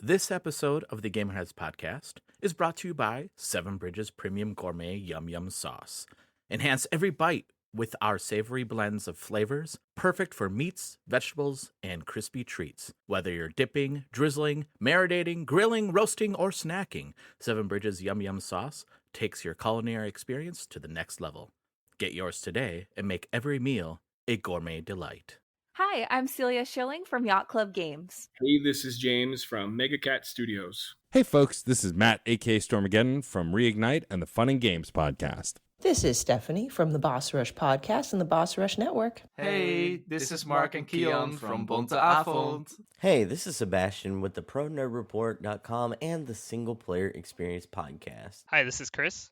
This episode of the Gamerheads Podcast is brought to you by Seven Bridges Premium Gourmet Yum Yum Sauce. Enhance every bite with our savory blends of flavors, perfect for meats, vegetables, and crispy treats. Whether you're dipping, drizzling, marinating, grilling, roasting, or snacking, Seven Bridges Yum Yum Sauce takes your culinary experience to the next level. Get yours today and make every meal a gourmet delight. Hi, I'm Celia Schilling from Yacht Club Games. Hey, this is James from Megacat Studios. Hey folks, this is Matt, aka Stormageddon from Reignite and the Fun and Games Podcast. This is Stephanie from the Boss Rush Podcast and the Boss Rush Network. Hey, this is Mark and Keon from Bonte Avond. Hey, this is Sebastian with the ProNerdReport.com and the Single Player Experience Podcast. Hi, this is Chris.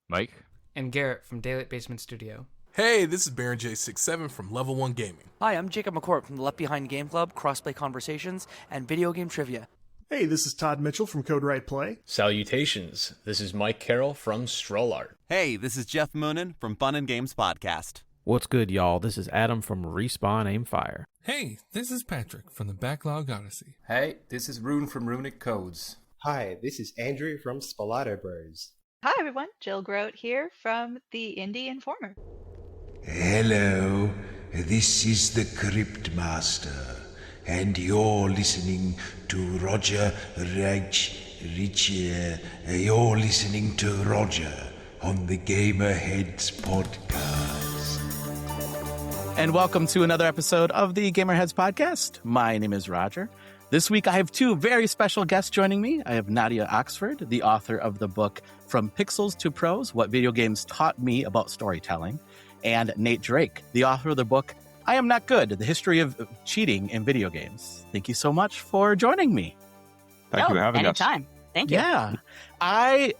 Mike. And Garrett from Daylight Basement Studio. Hey, this is Baron J67 from Level 1 Gaming. Hi, I'm Jacob McCourt from the Left Behind Game Club, Crossplay Conversations, and Video Game Trivia. Hey, this is Todd Mitchell from Code Right Play. Salutations, this is Mike Carroll from Stroll Art. Hey, this is Jeff Moonen from Fun and Games Podcast. What's good, y'all? This is Adam from Respawn Aimfire. Hey, this is Patrick from the Backlog Odyssey. Hey, this is Rune from Runic Codes. Hi, this is Andrew from Spalato Bros. Hi, everyone. Jill Grote here from the Indie Informer. Hello, this is the Crypt Master, and you're listening to Roger You're listening to Roger on the Gamerheads Podcast. And welcome to another episode of the Gamerheads Podcast. My name is Roger. This week I have two very special guests joining me. I have Nadia Oxford, the author of the book From Pixels to Prose, What Video Games Taught Me About Storytelling, and Nate Drake, the author of the book I Am Not Good, The History of Cheating in Video Games. Thank you so much for joining me. Thank you for having us. Anytime. Thank you. Yeah. I'm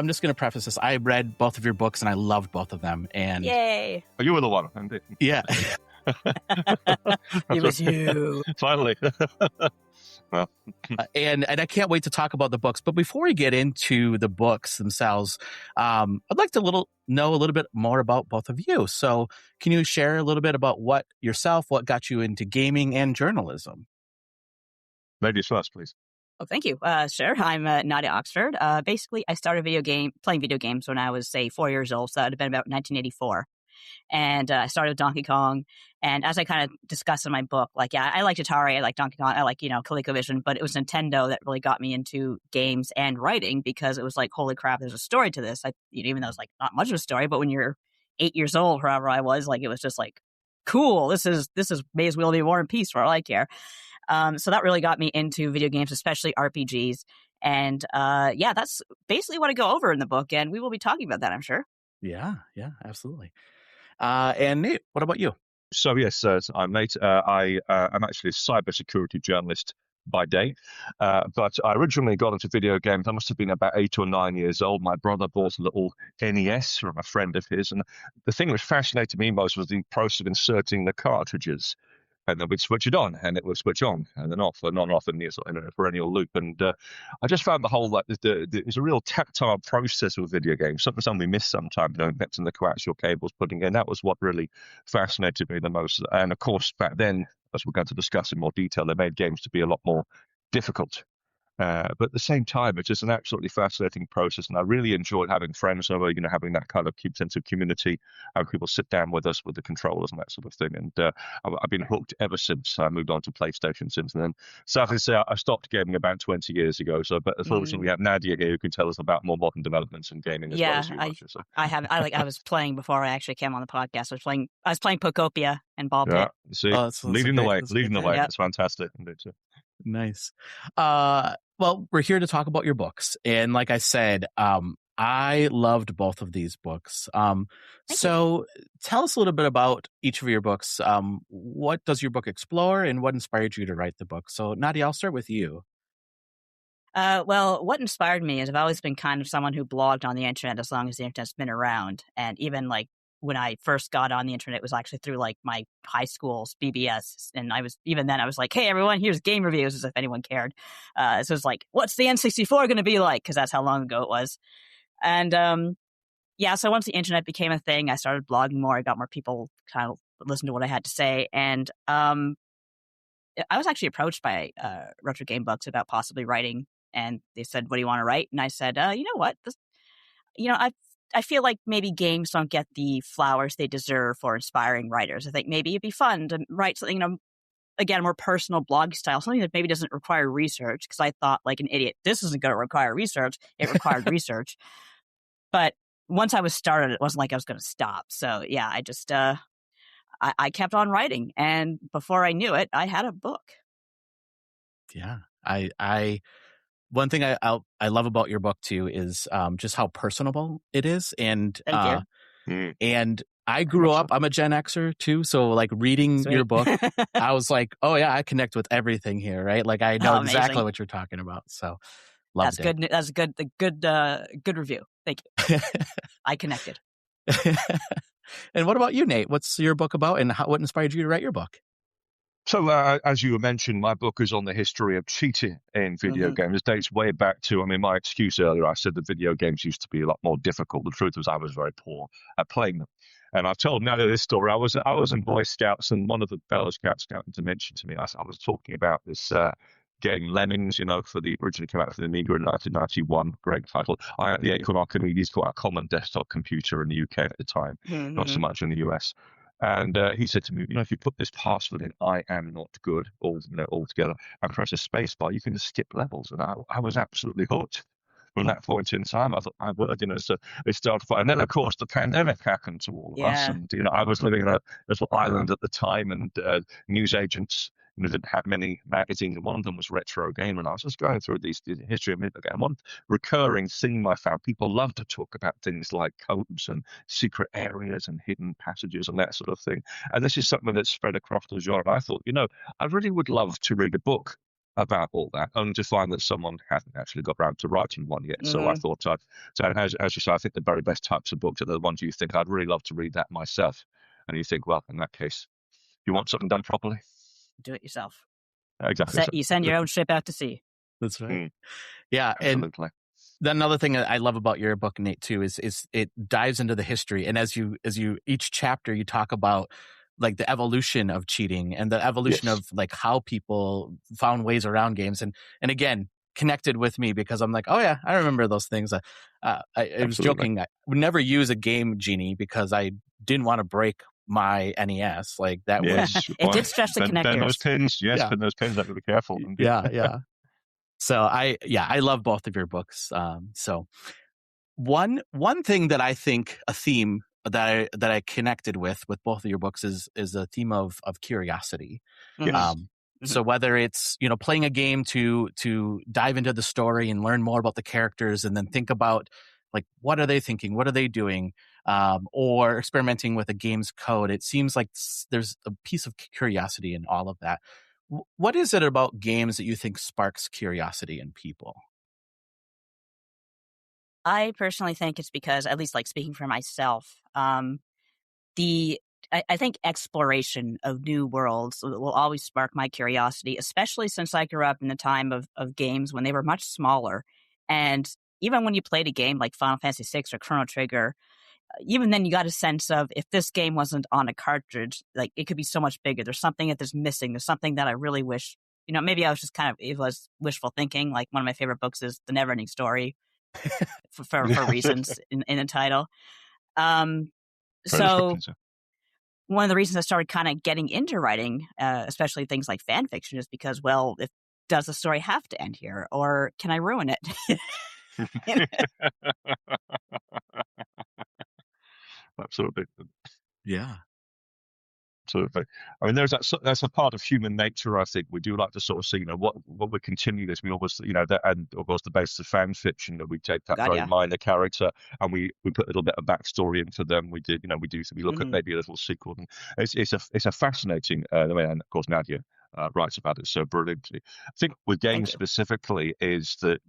just going to preface this. I read both of your books and I loved both of them. And yay. Oh, you were the one. Indeed. Yeah. It was you. Finally. Well, and I can't wait to talk about the books. But before we get into the books themselves, I'd like to know a little bit more about both of you. So can you share a little bit about what got you into gaming and journalism? Ladies first, please. Oh, thank you. Sure. I'm Nadia Oxford. Basically, I started playing video games when I was, say, 4 years old. So that would have been about 1984. And I started with Donkey Kong. And as I kind of discussed in my book, I liked Atari, I liked Donkey Kong, I like, ColecoVision, but it was Nintendo that really got me into games and writing because it was like, holy crap, there's a story to this. Even though it's like not much of a story, but when you're 8 years old, however I was, it was just like, cool, this is may as well be War and Peace for all I care. So that really got me into video games, especially RPGs. And that's basically what I go over in the book. And we will be talking about that, I'm sure. Yeah, absolutely. And Nate, what about you? So yes, I'm Nate. I am actually a cybersecurity journalist by day, but I originally got into video games. I must have been about 8 or 9 years old. My brother bought a little NES from a friend of his, and the thing that fascinated me most was the process of inserting the cartridges. And then we'd switch it on, and it would switch on, and then off, and on, off, in a perennial loop. And I just found the whole it's a real tactile process with video games, something we miss sometimes, connecting the coaxial cables, putting in. That was what really fascinated me the most. And of course, back then, as we're going to discuss in more detail, they made games to be a lot more difficult. But at the same time, it's just an absolutely fascinating process, and I really enjoyed having friends over, having that kind of sense of community, having people sit down with us with the controllers and that sort of thing. And I've been hooked ever since. I moved on to PlayStation since then. Sadly to say, I stopped gaming about 20 years ago. But unfortunately, we have Nadia here who can tell us about more modern developments in gaming as well as you, Roger. So. I was playing before I actually came on the podcast. I was playing Pocopia and Ball Pit. Yeah, see, leading the way. Yep. That's fantastic. Indeed, too. Nice. Well, we're here to talk about your books. And like I said, I loved both of these books. So tell us a little bit about each of your books. What does your book explore and what inspired you to write the book? So Nadia, I'll start with you. Well, what inspired me is I've always been kind of someone who blogged on the internet as long as the internet's been around. And even when I first got on the internet, it was actually through my high school's BBS. And I was like, hey, everyone, here's game reviews, as if anyone cared. So it was like, what's the N64 going to be like? Because that's how long ago it was. And so once the internet became a thing, I started blogging more. I got more people kind of listen to what I had to say. And I was actually approached by Retro Game Books about possibly writing, and they said, "What do you want to write?" And I said, "You know what? I feel like maybe games don't get the flowers they deserve for inspiring writers. I think maybe it'd be fun to write something, again, more personal blog style, something that maybe doesn't require research." Because I thought, like an idiot, this isn't going to require research. It required research, but once I was started, it wasn't like I was going to stop. So yeah, I just I kept on writing, and before I knew it, I had a book. Yeah, I one thing I love about your book too is just how personable it is, and Thank you. And I grew up. I'm a Gen Xer too, so like reading your book, I was like, oh yeah, I connect with everything here, right? Like I know exactly what you're talking about. So loved it. Good. That's good review. Thank you. I connected. And what about you, Nate? What's your book about, and what inspired you to write your book? So, as you mentioned, my book is on the history of cheating in video games. It dates way back to, my excuse earlier, I said that video games used to be a lot more difficult. The truth was I was very poor at playing them. And I've told Nadia this story. I was in Boy Scouts, and one of the fellow scouts to mention to me, I was talking about this game Lemmings, for the originally came out for the Amiga in 1991, great title. I had the Acorn Archimedes, quite a common desktop computer in the UK at the time, not so much in the US. And he said to me, if you put this password in, I am not good, altogether, and press a space bar, you can just skip levels. And I was absolutely hooked from that point in time. I thought I would, so it started. And then, of course, the pandemic happened to all of us. And, I was living in a little island at the time, and news agents didn't have many magazines, and one of them was Retro Gamer, and I was just going through the history of video game. One recurring theme I found: people love to talk about things like codes and secret areas and hidden passages and that sort of thing. And this is something that's spread across the genre. I thought, I really would love to read a book about all that, only to find that someone hasn't actually got around to writing one yet. So I thought, as you say, I think the very best types of books are the ones you think I'd really love to read that myself. And you think, well, in that case, you want something done properly, do it yourself. Exactly. You send your own ship out to sea. That's right. Yeah, absolutely. And then another thing that I love about your book, Nate, too, is it dives into the history, and as you each chapter you talk about like the evolution of cheating and the evolution of like how people found ways around games, and again connected with me because I'm like, oh yeah, I remember those things. I was joking. I would never use a game genie because I didn't want to break my NES. Like that was it did stretch the connectors. Bend those pins, bend those pins. Have to be careful. Yeah. So I love both of your books. So one thing that I think a theme that I connected with both of your books is a theme of curiosity. Yes. So whether it's playing a game to dive into the story and learn more about the characters, and then think about like what are they thinking, what are they doing, or experimenting with a game's code, it seems like there's a piece of curiosity in all of that. What is it about games that you think sparks curiosity in people? I personally think it's because, at least like speaking for myself, I think exploration of new worlds will always spark my curiosity, especially since I grew up in the time of games when they were much smaller. And even when you played a game like Final Fantasy VI or Chrono Trigger, even then you got a sense of, if this game wasn't on a cartridge, like it could be so much bigger. There's something that is missing. There's something that I really wish, maybe I was just it was wishful thinking. Like one of my favorite books is The Neverending Story for reasons in the title. So one of the reasons I started kind of getting into writing, especially things like fan fiction, is because, well, does the story have to end here, or can I ruin it? Absolutely. Yeah. Absolutely. I mean, that's a part of human nature. I think we do like to sort of see, what we continue this. We always, that, and of course, the basis of fan fiction, that we take that very minor character and we put a little bit of backstory into them. We look at maybe a little sequel. And it's a fascinating. And of course, Nadia writes about it so brilliantly. I think with games specifically is that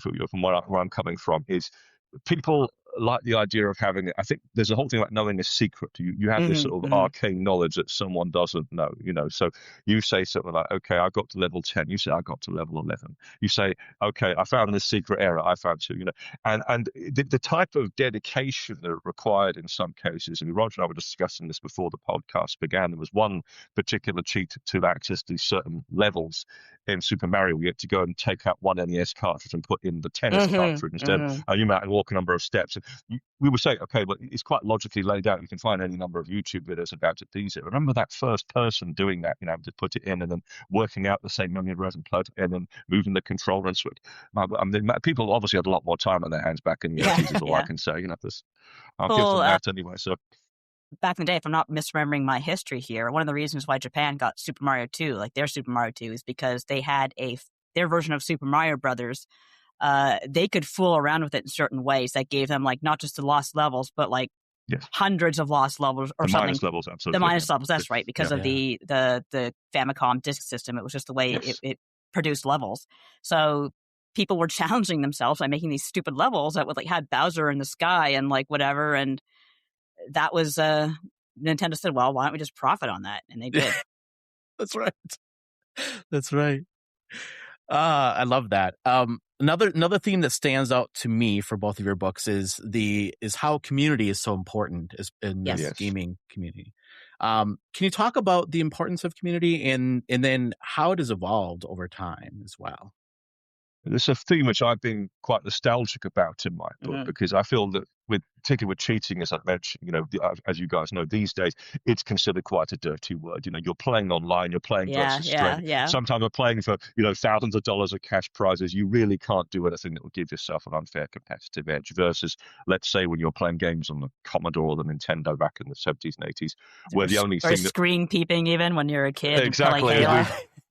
from where I'm coming from is people like the idea of having it. I think there's a whole thing about knowing a secret. You have this sort of arcane knowledge that someone doesn't know, So you say something like, okay, I got to level 10. You say, I got to level 11. You say, okay, I found this secret area. I found two, and the type of dedication that required in some cases, and Roger and I were discussing this before the podcast began. There was one particular cheat to access these certain levels in Super Mario. We had to go and take out one NES cartridge and put in the tennis cartridge instead. And you might walk a number of steps. And we were saying, okay, but it's quite logically laid out. You can find any number of YouTube videos about it these days. Remember that first person doing that, to put it in and then working out the same memory address and plug it in and moving the controller and switch. People obviously had a lot more time on their hands back in the 80s, is all I can say. I'll give them that anyway. So. Back in the day, if I'm not misremembering my history here, one of the reasons why Japan got Super Mario 2, like their Super Mario 2, is because they had their version of Super Mario Brothers. They could fool around with it in certain ways that gave them like not just the lost levels, but like hundreds of lost levels or the something. Minus levels, absolutely. The minus levels, that's right, because of the Famicom disk system. It was just the way it produced levels. So people were challenging themselves by making these stupid levels that would like had Bowser in the sky and like whatever, and that was Nintendo said, well, why don't we just profit on that? And they did. That's right. I love that. Another theme that stands out to me for both of your books is how community is so important in this gaming community. Can you talk about the importance of community and then how it has evolved over time as well? There's a theme which I've been quite nostalgic about in my book because I feel that particularly with cheating, as I mentioned, as you guys know, these days it's considered quite a dirty word. You're playing online, you're playing versus straight. Sometimes you're playing for thousands of dollars of cash prizes. You really can't do anything that will give yourself an unfair competitive edge. Versus, let's say, when you're playing games on the Commodore or the Nintendo back in the 70s and 80s, where the only thing screen peeping even when you're a kid. Exactly.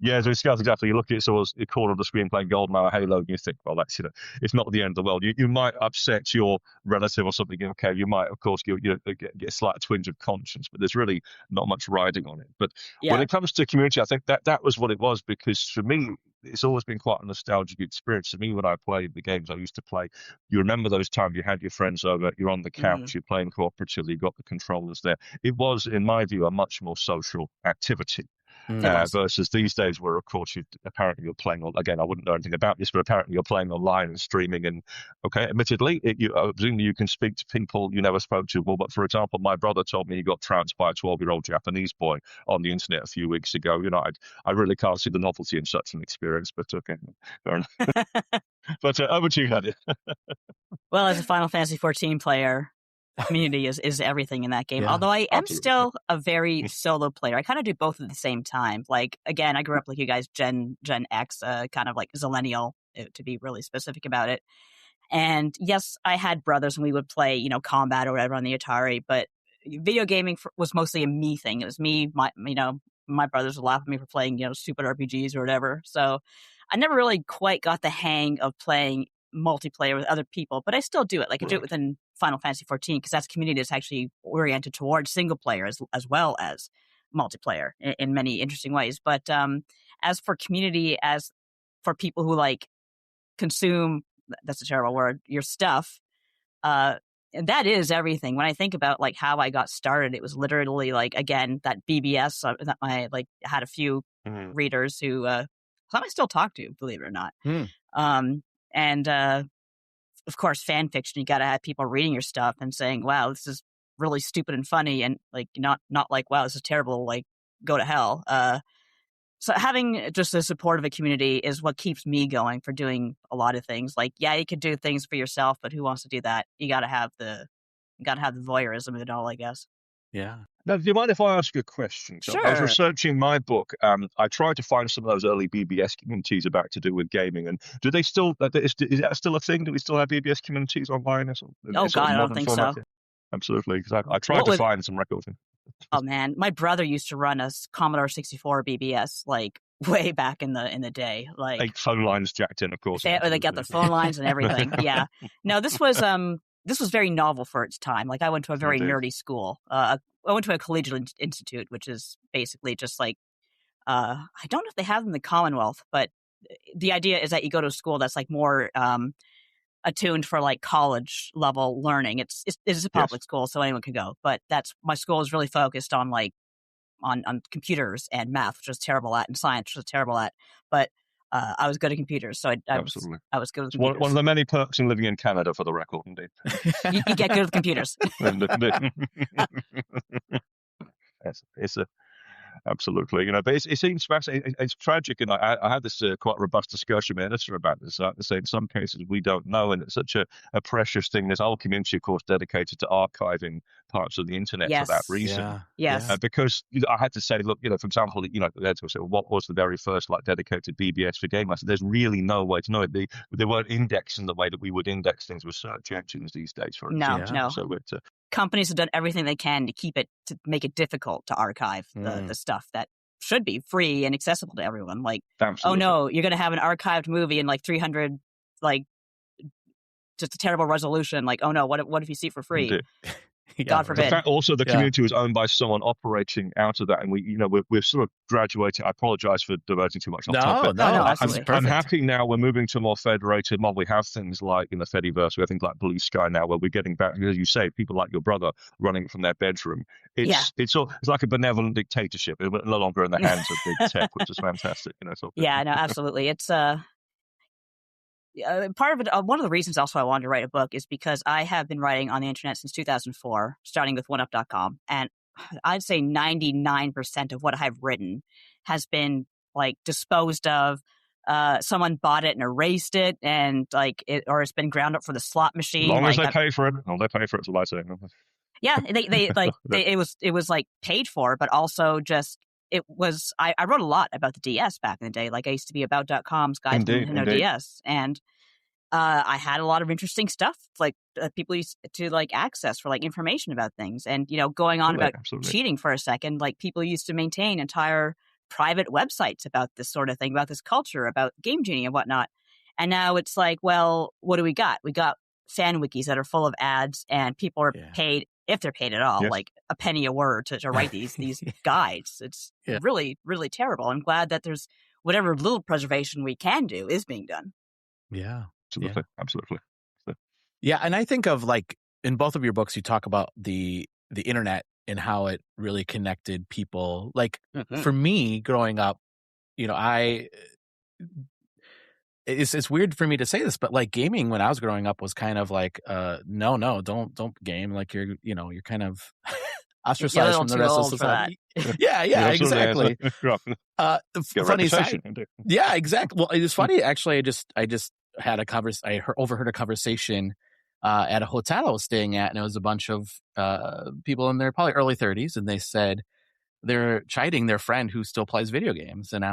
Yeah, so exactly. You look at the corner of the screen playing GoldenEye or Halo, and you think, well, that's it's not the end of the world. You might upset your relative or something. Okay, you might, of course, get a slight twinge of conscience, but there's really not much riding on it. But when it comes to community, I think that was what it was, because for me, it's always been quite a nostalgic experience. For me, when I played the games I used to play, you remember those times you had your friends over, you're on the couch, you're playing cooperatively, you got the controllers there. It was, in my view, a much more social activity. Versus these days where, of course, apparently you're playing again, I wouldn't know anything about this, but apparently you're playing online and streaming, and admittedly, presumably you can speak to people you never spoke to. Well, but for example, my brother told me he got trounced by a 12-year-old Japanese boy on the internet a few weeks ago. I really can't see the novelty in such an experience, but okay, fair enough. But over to you, Nadia. Well, as a Final Fantasy 14 player, community is everything in that game. Yeah, although I am absolutely. still a very solo player. I kind of do both at the same time. Like, again, I grew up like you guys, Gen X, kind of like Zillennial, to be really specific about it. And yes, I had brothers and we would play, Combat or whatever on the Atari, but video gaming was mostly a me thing. It was me, my brothers would laugh at me for playing, stupid RPGs or whatever. So I never really quite got the hang of playing multiplayer with other people, but I still do it. Like I do it within Final Fantasy 14 because that's a community that's actually oriented towards single player as well as multiplayer in many interesting ways. But as for community, as for people who like consume, that's a terrible word, your stuff, and that is everything. When I think about like how I got started, it was literally like, again, that BBS that I like had a few readers who some I still talk to, believe it or not. And of course, fan fiction, you got to have people reading your stuff and saying, wow, this is really stupid and funny. And like, not like, wow, this is terrible. Like, go to hell. So having just the support of a community is what keeps me going for doing a lot of things. Like, yeah, you could do things for yourself, but who wants to do that? You got to have the voyeurism of it all, I guess. Yeah. Now, do you mind if I ask you a question? So Sure. I was researching my book. I tried to find some of those early BBS communities about to do with gaming. And do they still, is that still a thing? Do we still have BBS communities online? Oh, God, I don't think so. Yeah. Absolutely. Because I tried to find some records. Oh, man. My brother used to run a Commodore 64 BBS, like, way back in the day. Like phone lines jacked in, of course. They got the phone lines and everything. Yeah. No, this was very novel for its time. Like, I went to a very nerdy school. I went to a collegiate institute, which is basically just like, I don't know if they have them in the Commonwealth, but the idea is that you go to a school that's like more attuned for like college level learning. It's a public school, so anyone can go. But my school is really focused on like on computers and math, which I was terrible at, and science, which I was terrible at. But I was good at computers, so I was good with computers. One of the many perks in living in Canada, for the record, indeed. you get good with computers. It's absolutely, but it seems fascinating. It's tragic, and I had this quite robust discussion with Edison about this. To say in some cases we don't know, and it's such a precious thing. There's a whole community, of course, dedicated to archiving parts of the internet for that reason. Yes. Because I had to say, look, for example, Edison said, what was the very first dedicated BBS for game? I said, there's really no way to know it. They weren't indexing the way that we would index things with search engines these days, for example. No. So companies have done everything they can to make it difficult to archive the stuff that should be free and accessible to everyone. Like, absolutely. Oh no, you're going to have an archived movie in like 300, like just a terrible resolution. Like, oh no, what if you see it for free? God forbid. The fact also the community was owned by someone operating out of that, and we're sort of graduating. I apologize for diverting too much off topic. No, I'm happy now we're moving to a more federated model. We have things like in the Fediverse, we have things like Blue Sky now, where we're getting back, as you say, people like your brother running from their bedroom. It's like a benevolent dictatorship. We're no longer in the hands of big tech, which is fantastic. Absolutely. It's part of it. One of the reasons also I wanted to write a book is because I have been writing on the internet since 2004, starting with oneup.com. And I'd say 99% of what I've written has been like disposed of. Someone bought it and erased it, and or it's been ground up for the slot machine. As long as they pay for it. No, they pay for it, is what I say. Yeah, it was like paid for, but also just it was. I wrote a lot about the DS back in the day. Like I used to be about.com's guide to Nintendo DS, and I had a lot of interesting stuff like people used to like access for like information about things. And going on about cheating for a second, like people used to maintain entire private websites about this sort of thing, about this culture, about Game Genie and whatnot. And now it's like, well, what do we got? We got fan wikis that are full of ads, and people are paid, if they're paid at all, like a penny a word to write these guides. It's really, really terrible. I'm glad that there's whatever little preservation we can do is being done. Yeah. Absolutely. Yeah, and I think of like in both of your books, you talk about the internet and how it really connected people. Like for me, growing up, it's weird for me to say this, but like gaming when I was growing up was kind of like, no, don't game. Like you're kind of ostracized from the rest of society. Yeah, exactly. Funny side. Yeah, exactly. Well, it was funny actually. I just had I overheard a conversation at a hotel I was staying at, and it was a bunch of people in their probably early 30s, and they said they're chiding their friend who still plays video games. And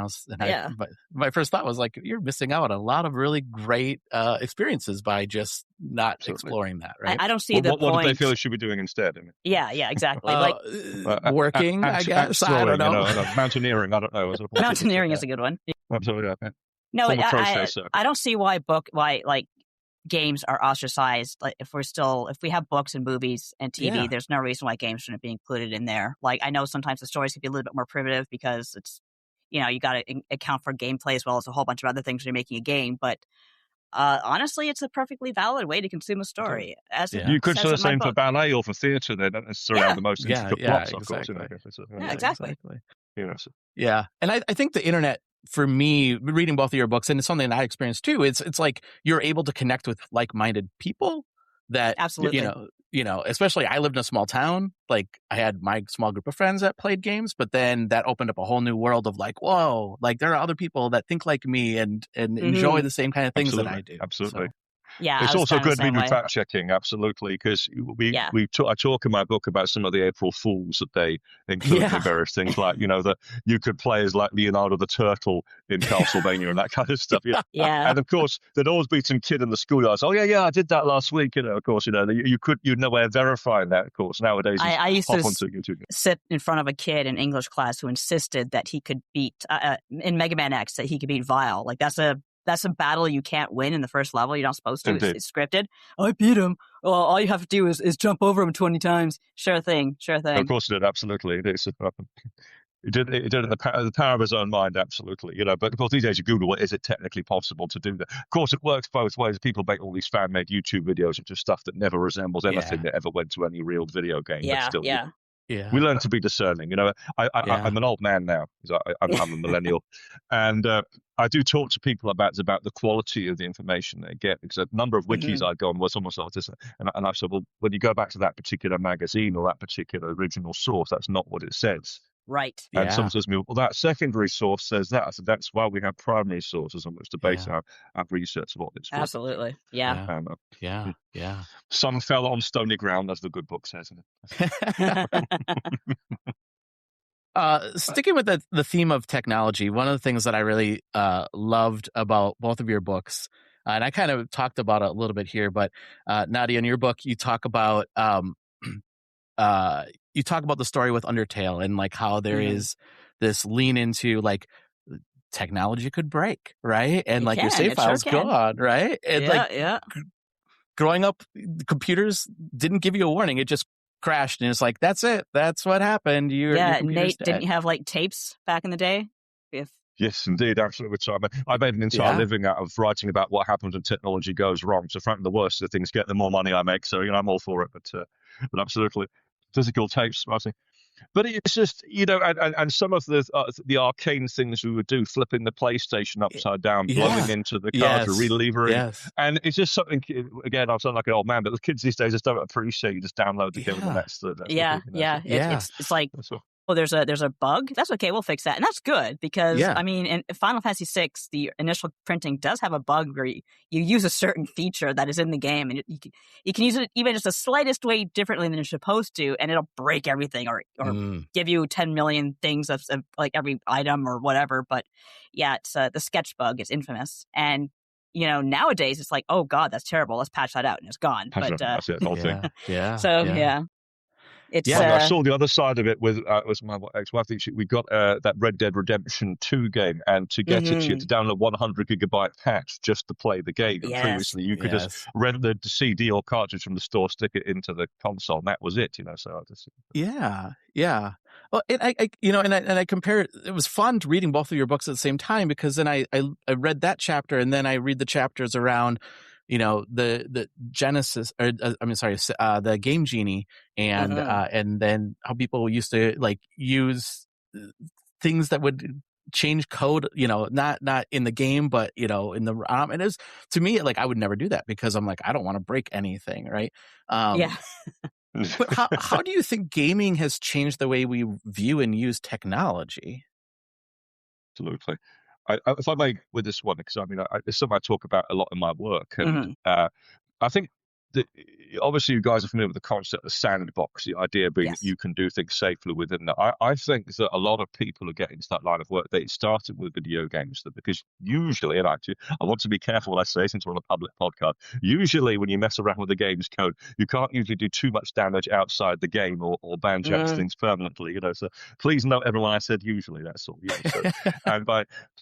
my first thought was like, you're missing out on a lot of really great experiences by just not exploring that, right? I don't see the point. What do they feel they should be doing instead? Yeah, exactly. Working, I guess. I don't know. Mountaineering, I don't know. Mountaineering is a good one. Absolutely. No, I don't see why like games are ostracized. Like if we have books and movies and TV, there's no reason why games shouldn't be included in there. Like I know sometimes the stories can be a little bit more primitive because it's you got to account for gameplay as well as a whole bunch of other things when you're making a game. But honestly, it's a perfectly valid way to consume a story. You could say the same for ballet or for theatre. They don't necessarily have the most intricate plots, of course. Exactly. Yeah, and I think the internet, for me, reading both of your books, and it's something that I experienced too, it's like you're able to connect with like-minded people that, absolutely, especially I lived in a small town. Like I had my small group of friends that played games, but then that opened up a whole new world of like, whoa, like there are other people that think like me and enjoy the same kind of things that I do. Absolutely. So. Yeah, it's also good to be fact checking, absolutely, because I talk in my book about some of the April Fools that they include in various things, like that you could play as like Leonardo the Turtle in Castlevania and that kind of stuff. And of course, there'd always be some kid in the schoolyard. Oh yeah, I did that last week. Of course, you'd no way of verifying that. Of course, nowadays I used to sit in front of a kid in English class who insisted that he could beat in Mega Man X, that he could beat Vile. Like that's a battle you can't win in the first level. You're not supposed to. It's scripted. I beat him. Well, all you have to do is jump over him 20 times. Sure thing. Of course it did. Absolutely. He did it in the power of his own mind, absolutely. But of course, these days you Google it, is it technically possible to do that? Of course, it works both ways. People make all these fan-made YouTube videos into stuff that never resembles anything that ever went to any real video game. Yeah, but still, yeah. We learn to be discerning. I'm an old man now. I'm a millennial, and I do talk to people about the quality of the information they get, because a number of wikis I'd gone was almost like this, and I said, well, when you go back to that particular magazine or that particular original source, that's not what it says. Right. And someone says to me, well, that secondary source says that. I said, that's why we have primary sources on which to base our research of what it's for. Absolutely. Yeah. Yeah. Some fell on stony ground, as the good book says. Sticking with the theme of technology, one of the things that I really loved about both of your books, and I kind of talked about it a little bit here, but Nadia, in your book, you talk about the story with Undertale and like how there is this lean into like technology could break, right? And like your save file's gone, right? And growing up, computers didn't give you a warning. It just crashed, and it's like, that's it. That's what happened. Your Nate, dead. didn't you have like tapes back in the day? Yes, indeed, absolutely. So I made an entire living out of writing about what happens when technology goes wrong. So frankly, the worse the things get, the more money I make. So I'm all for it. But absolutely, physical tapes, I think. But it's just, and some of the arcane things we would do, flipping the PlayStation upside down, blowing into the cartridge, relevering. And it's just something, again, I sound like an old man, but the kids these days just don't appreciate you just download the game and that's the It's like, oh, there's a bug. That's okay. We'll fix that. And that's good because, I mean, in Final Fantasy VI, the initial printing does have a bug where you use a certain feature that is in the game, and you can use it even just the slightest way differently than you're supposed to, and it'll break everything or give you 10 million things of like every item or whatever. But it's the sketch bug is infamous. And, nowadays it's like, oh God, that's terrible. Let's patch that out, and it's gone. That's it, the whole thing. I saw the other side of it with my ex-wife. We got that Red Dead Redemption 2 game, and to get it, you had to download 100 gigabyte patch just to play the game. And previously, you could just rent the CD or cartridge from the store, stick it into the console, and that was it. So Well, and I compare it. It was fun reading both of your books at the same time, because then I read that chapter, and then I read the chapters around the Genesis, or the Game Genie, and then how people used to like use things that would change code, not in the game, but in the ROM. And it was, to me, like, I would never do that because I'm like, I don't want to break anything, right? But how do you think gaming has changed the way we view and use technology? Absolutely. If I may, with this one, because it's something I talk about a lot in my work, and I think that obviously you guys are familiar with the concept of sandbox, the idea being that you can do things safely within that. I think that a lot of people who get into that line of work, they started with video games, because usually, and actually, I want to be careful what I say since we're on a public podcast, usually when you mess around with the game's code, you can't usually do too much damage outside the game or banjax things permanently, so please note everyone, I said usually, that's all.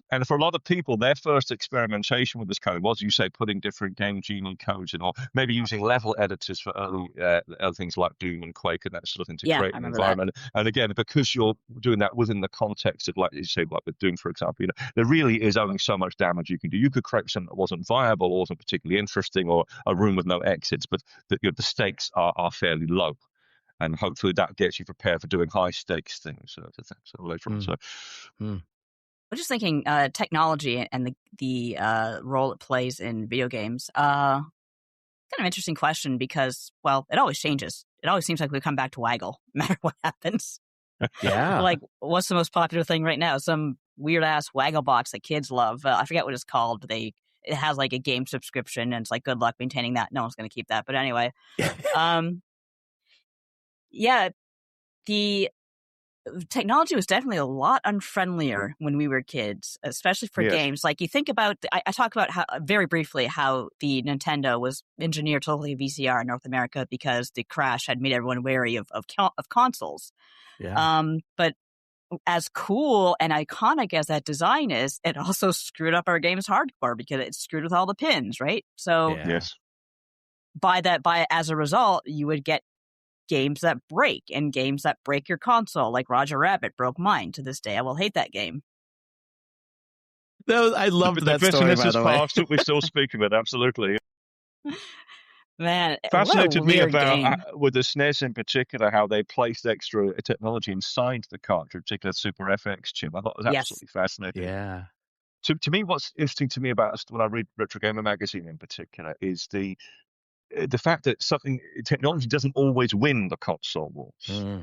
And for a lot of people, their first experimentation with this code was, you say, putting different Game Genie codes in, or maybe using level editors for early things like Doom and Quake and that sort of thing to create an environment. And again, because you're doing that within the context of, like you say, like with Doom, for example, there really is only so much damage you can do. You could create something that wasn't viable or wasn't particularly interesting, or a room with no exits, but the stakes are fairly low. And hopefully that gets you prepared for doing high stakes things later on. I'm just thinking technology and the role it plays in video games. Kind of interesting question because, well, it always changes. It always seems like we come back to Waggle no matter what happens. Like, what's the most popular thing right now? Some weird ass Waggle box that kids love. I forget what it's called, but it has like a game subscription, and it's like, good luck maintaining that. No one's going to keep that. But anyway, the technology was definitely a lot unfriendlier when we were kids, especially for games. Like, you think about, I talk about how, very briefly, how the Nintendo was engineered totally VCR in North America because the crash had made everyone wary of consoles. But as cool and iconic as that design is, it also screwed up our games hardcore because it screwed with all the pins, right? So as a result, you would get games that break and games that break your console, like Roger Rabbit broke mine. To this day, I will hate that game. I loved that story, by the way. Past that we still speak of it, absolutely. Man, Fascinated me about, game. with the SNES in particular, how they placed extra technology inside the cartridge, particularly the Super FX chip. I thought it was absolutely fascinating. Yeah. To me, what's interesting to me about when I read Retro Gamer magazine in particular is the fact that technology doesn't always win the console wars.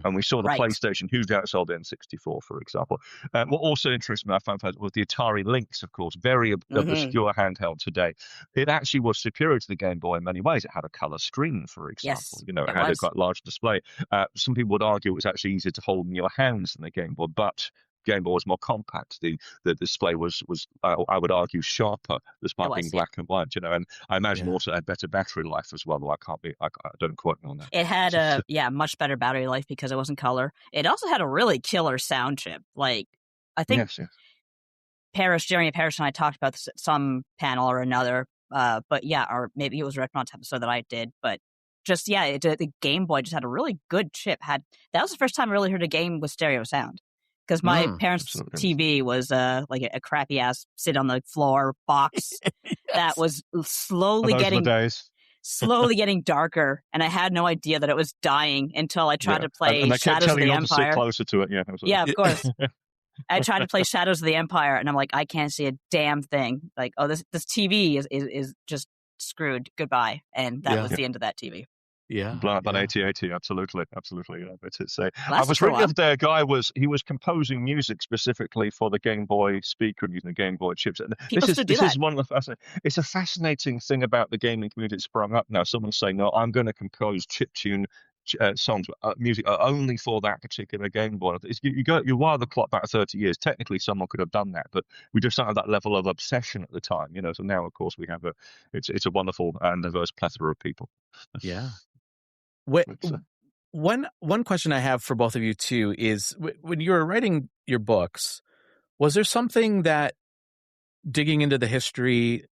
And we saw the PlayStation hugely outsold the N64, for example. What also interests me, I found was the Atari Lynx, of course, very obscure handheld today. It actually was superior to the Game Boy in many ways. It had a color screen, for example. Yes, it had a quite large display. Some people would argue it was actually easier to hold in your hands than the Game Boy, but Game Boy was more compact. The display was I would argue sharper, despite being black and white. And I imagine also had better battery life as well. Though I don't quote me on that. It had a much better battery life because it wasn't color. It also had a really killer sound chip. Like I think Jeremy Parrish and I talked about this at some panel or another. But yeah, or maybe it was a Retronauts episode that I did. But just the Game Boy just had a really good chip. That was the first time I really heard a game with stereo sound. Because my parents' TV was like a crappy ass sit on the floor box that was slowly getting darker, and I had no idea that it was dying until I tried to play Shadows of the Empire. To sit closer to it, yeah, of course. I tried to play Shadows of the Empire, and I'm like, I can't see a damn thing. Like, oh, this TV is just screwed. Goodbye, and that was the end of that TV. Yeah, Blown up on 8080, absolutely. I was reading the other day, a guy was composing music specifically for the Game Boy speaker and using the Game Boy chips. And this is one of the fascinating. It's a fascinating thing about the gaming community that's sprung up now. Someone's saying, "No, I'm going to compose chiptune songs, music only for that particular Game Boy." You wire the clock back 30 years. Technically, someone could have done that, but we just don't have that level of obsession at the time. So now, of course, we have it's a wonderful and diverse plethora of people. Yeah. One question I have for both of you too is when you were writing your books, was there something that digging into the history,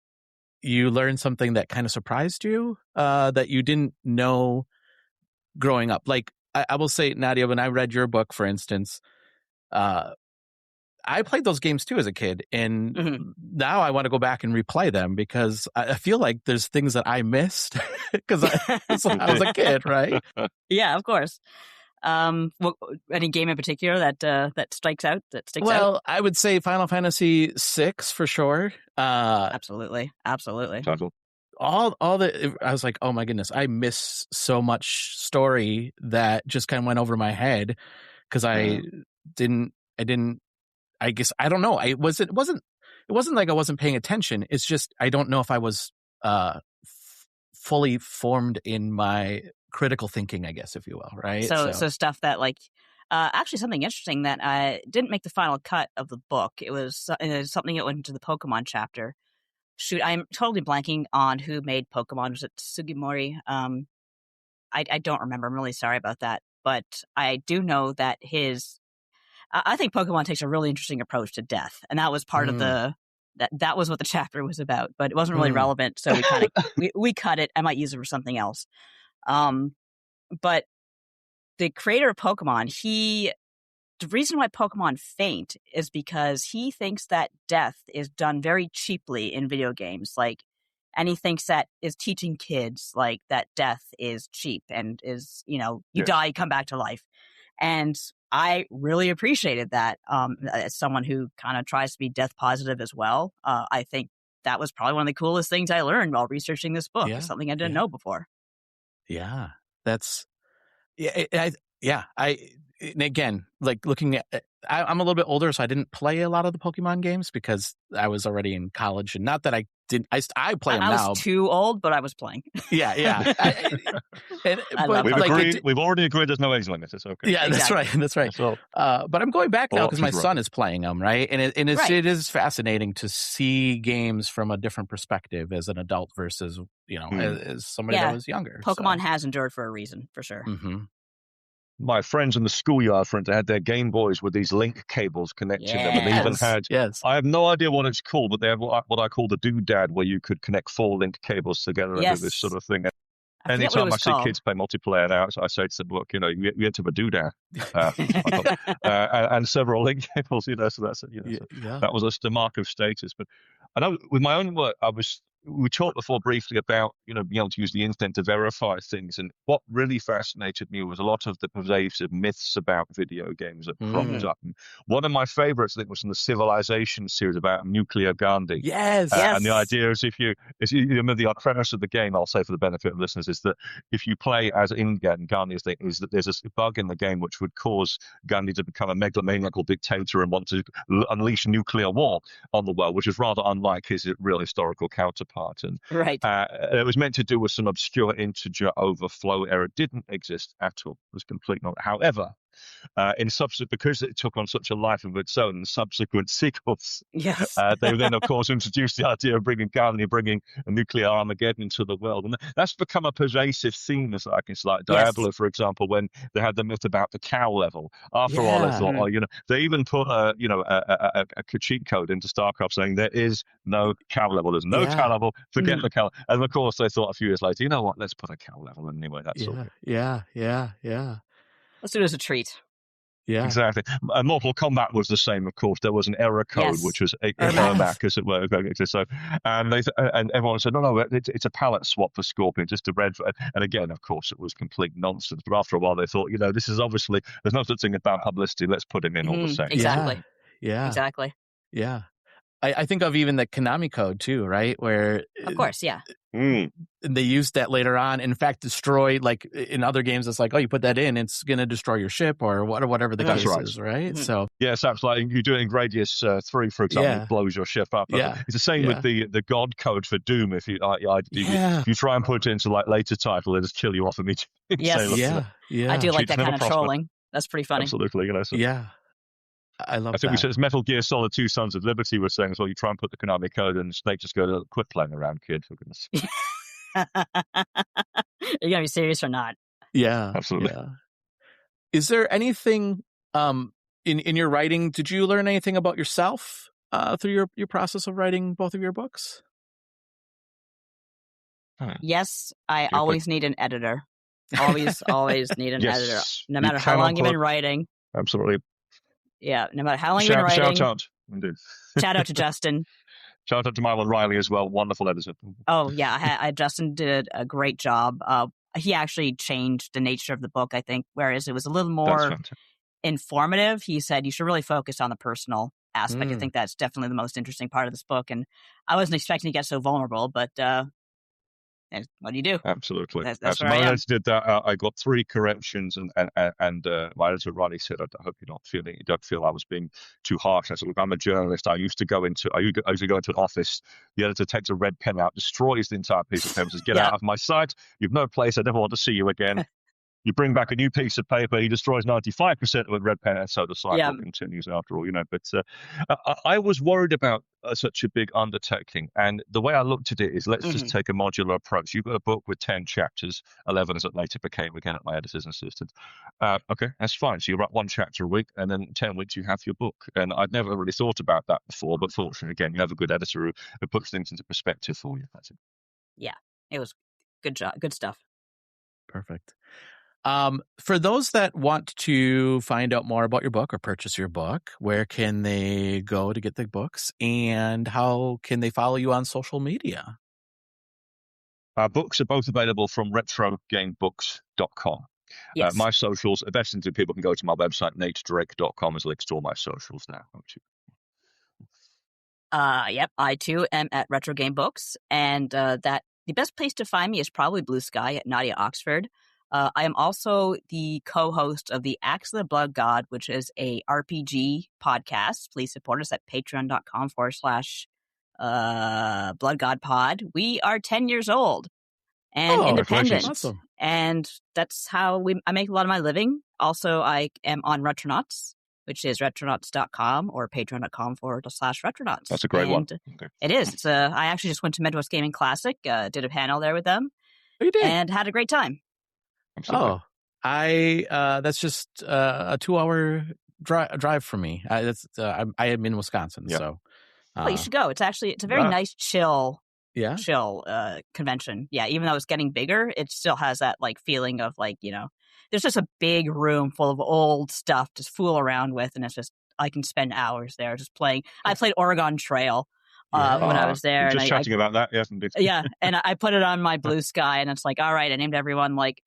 you learned something that kind of surprised you that you didn't know growing up? Like I will say, Nadia, when I read your book, for instance, I played those games too as a kid, and now I want to go back and replay them because I feel like there's things that I missed because I was a kid, right? Yeah, of course. Any game in particular that sticks out? Well, I would say Final Fantasy VI for sure. Absolutely. All the I was like, oh my goodness, I miss so much story that just kind of went over my head because I guess I don't know. It wasn't like I wasn't paying attention. It's just I don't know if I was fully formed in my critical thinking, I guess, if you will, right? So stuff that like actually something interesting that didn't make the final cut of the book. It was something that went into the Pokemon chapter. Shoot, I'm totally blanking on who made Pokemon. Was it Sugimori? I don't remember. I'm really sorry about that. But I do know that I think Pokemon takes a really interesting approach to death, and that was part of that was what the chapter was about. But it wasn't really relevant, so we kind of we cut it. I might use it for something else. But the creator of Pokemon, the reason why Pokemon faint is because he thinks that death is done very cheaply in video games. And he thinks that is teaching kids like that death is cheap and is, you die, you come back to life. And I really appreciated that. As someone who kind of tries to be death positive as well, I think that was probably one of the coolest things I learned while researching this book. Yeah, something I didn't know before. Yeah, that's and again, like looking at, I'm a little bit older, so I didn't play a lot of the Pokemon games because I was already in college, and not that I didn't. I play them now. I was too old, but I was playing. Yeah. We've already agreed there's no age limit. It's okay. Yeah, exactly. That's right. So, but I'm going back now because my son is playing them, right? And it is fascinating to see games from a different perspective as an adult versus as somebody that was younger. Pokemon has endured for a reason, for sure. Mm-hmm. My friends in the schoolyard, they had their Game Boys with these link cables connecting them, and they even had. Yes. I have no idea what it's called, but they have what I call the doodad, where you could connect 4 linked cables together and do this sort of thing. Anytime I see kids play multiplayer now, I say to them, look, you enter a doodah. And several link cables, so that's, that was just a mark of status. But I know with my own work, we talked before briefly about, being able to use the internet to verify things. And what really fascinated me was a lot of the pervasive myths about video games that cropped up. And one of my favorites, I think, was in the Civilization series about nuclear Gandhi. Yes. And the idea is the premise of the game, I'll say for the benefit of listeners, is that if you play as Gandhi, is that there's a bug in the game which would cause Gandhi to become a megalomaniacal dictator and want to unleash nuclear war on the world, which is rather unlike his real historical counterpart. And it was meant to do with some obscure integer overflow error. It didn't exist at all. It was complete not. However, because it took on such a life of its own in subsequent sequels, they then, of course, introduced the idea of bringing a nuclear Armageddon into the world. And that's become a pervasive theme, as I can see. Like Diablo, for example, when they had the myth about the cow level. After all, they thought, they even put a cheat code into StarCraft saying there is no cow level. There's no cow level. Forget the cow. And of course, they thought a few years later, you know what? Let's put a cow level anyway. That's all. Yeah. Let's do it as a treat. Yeah, exactly. Mortal Kombat was the same, of course. There was an error code, which was Ermac, as it were. So, and everyone said, no, it's a palette swap for Scorpion, just a red. And again, of course, it was complete nonsense. But after a while, they thought, this is obviously, there's no such thing as bad publicity. Let's put him in all the same. Exactly. Yeah. Exactly. Yeah. I think of even the Konami code too, right? Where of course, yeah. They used that later on. In fact, destroyed, like in other games, it's like, oh, you put that in, it's going to destroy your ship or whatever the case is, right? So yes, absolutely. You do it in Gradius 3, for example, it blows your ship up. It's the same with the God code for Doom. If you try and put it into like later title, they just kill you off immediately. Yes, I do like that kind of trolling. That's pretty funny. Absolutely, I love that. I think we said it's Metal Gear Solid 2 Sons of Liberty was saying as well, you try and put the Konami code and Snake just go, quit playing around, kid, for goodness. Are you going to be serious or not? Yeah. Absolutely. Yeah. Is there anything in your writing, did you learn anything about yourself through your process of writing both of your books? Yes, I always need an editor. Always need an editor. No matter how long you've been writing. Absolutely. Yeah, no matter how long you've been writing. Shout out. Indeed. Shout out to Justin. Shout out to Mylon Riley as well. Wonderful editor. Oh, yeah. Justin did a great job. He actually changed the nature of the book, I think, whereas it was a little more informative. He said you should really focus on the personal aspect. I think that's definitely the most interesting part of this book. And I wasn't expecting to get so vulnerable, but what do you do? Absolutely. That's my editor did that. I got 3 corrections, and my editor Riley said, "I hope you don't feel I was being too harsh." I said, "Look, I'm a journalist. I used to go into an office. The editor takes a red pen out, destroys the entire piece of paper, says, "Get out of my sight. You've no place. I never want to see you again." You bring back a new piece of paper, he destroys 95% of a red pen, and so the cycle continues after all, But I was worried about such a big undertaking, and the way I looked at it is, let's just take a modular approach. You've got a book with 10 chapters, 11 as it later became, again, at my editor's insistence. Okay, that's fine. So you write 1 chapter a week, and then 10 weeks you have your book. And I'd never really thought about that before, but fortunately, again, you have a good editor who puts things into perspective for you. That's it. Yeah, it was good job. Good stuff. Perfect. For those that want to find out more about your book or purchase your book, where can they go to get the books, and how can they follow you on social media? Our books are both available from retrogamebooks.com. Yes. My socials, the best thing to people can go to my website, natedrake.com, as links to all my socials now. Yep, I too am at Retro Game Books, and the best place to find me is probably Blue Sky at Nadia Oxford. I am also the co-host of the Axe of the Blood God, which is a RPG podcast. Please support us at patreon.com/Blood God Pod. We are 10 years old and independent. Awesome. And that's how I make a lot of my living. Also, I am on Retronauts, which is retronauts.com or patreon.com/Retronauts. That's a great one. Okay. It is. I actually just went to Midwest Gaming Classic, did a panel there with them. Oh, you did? And had a great time. Absolutely. Oh, that's just a 2-hour drive from me. I am in Wisconsin, so. You should go. It's a very nice, chill chill convention. Yeah, even though it's getting bigger, it still has that like feeling of like, there's just a big room full of old stuff to fool around with, and it's just I can spend hours there just playing. I played Oregon Trail when I was there. Just and chatting about that, yeah, and I put it on my Blue Sky, and it's like, all right, I named everyone like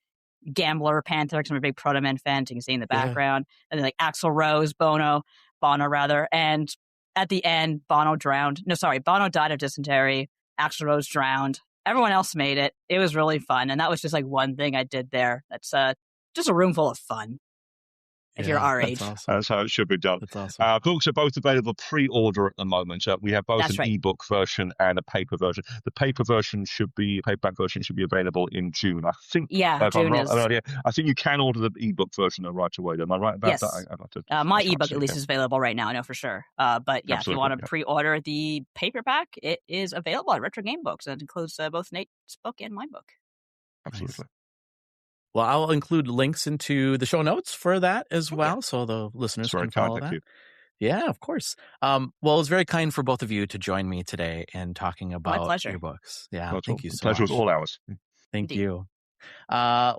Gambler Panther because I'm a big Proto Man fan. So you can see in the background, and then like Axl Rose, Bono rather, and at the end, Bono died of dysentery. Axl Rose drowned. Everyone else made it. It was really fun, and that was just like one thing I did there. That's just a room full of fun. If you're our age. Awesome. That's how it should be done. That's awesome. Books are both available pre-order at the moment. We have both That's an ebook version and a paper version. The paperback version should be available in June, I think. Yeah, June is. I think you can order the ebook version right away. Am I right about yes. that? I'd have to, my ebook at least is available right now. I know for sure. But yeah, if you want to pre-order the paperback, it is available at Retro Game Books. And it includes both Nate's book and my book. Absolutely. Nice. Well, I'll include links into the show notes for that as well, so the listeners can follow that. Yeah, of course. Well, it was very kind for both of you to join me today in talking about your books. Yeah, thank you so much. The pleasure was all ours. Thank you.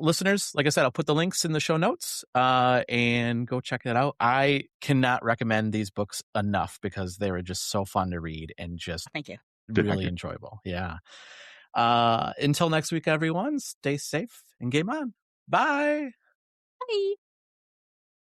Listeners, like I said, I'll put the links in the show notes and go check that out. I cannot recommend these books enough because they were just so fun to read and just really enjoyable. Yeah. Until next week, everyone, stay safe and game on. Bye. Bye.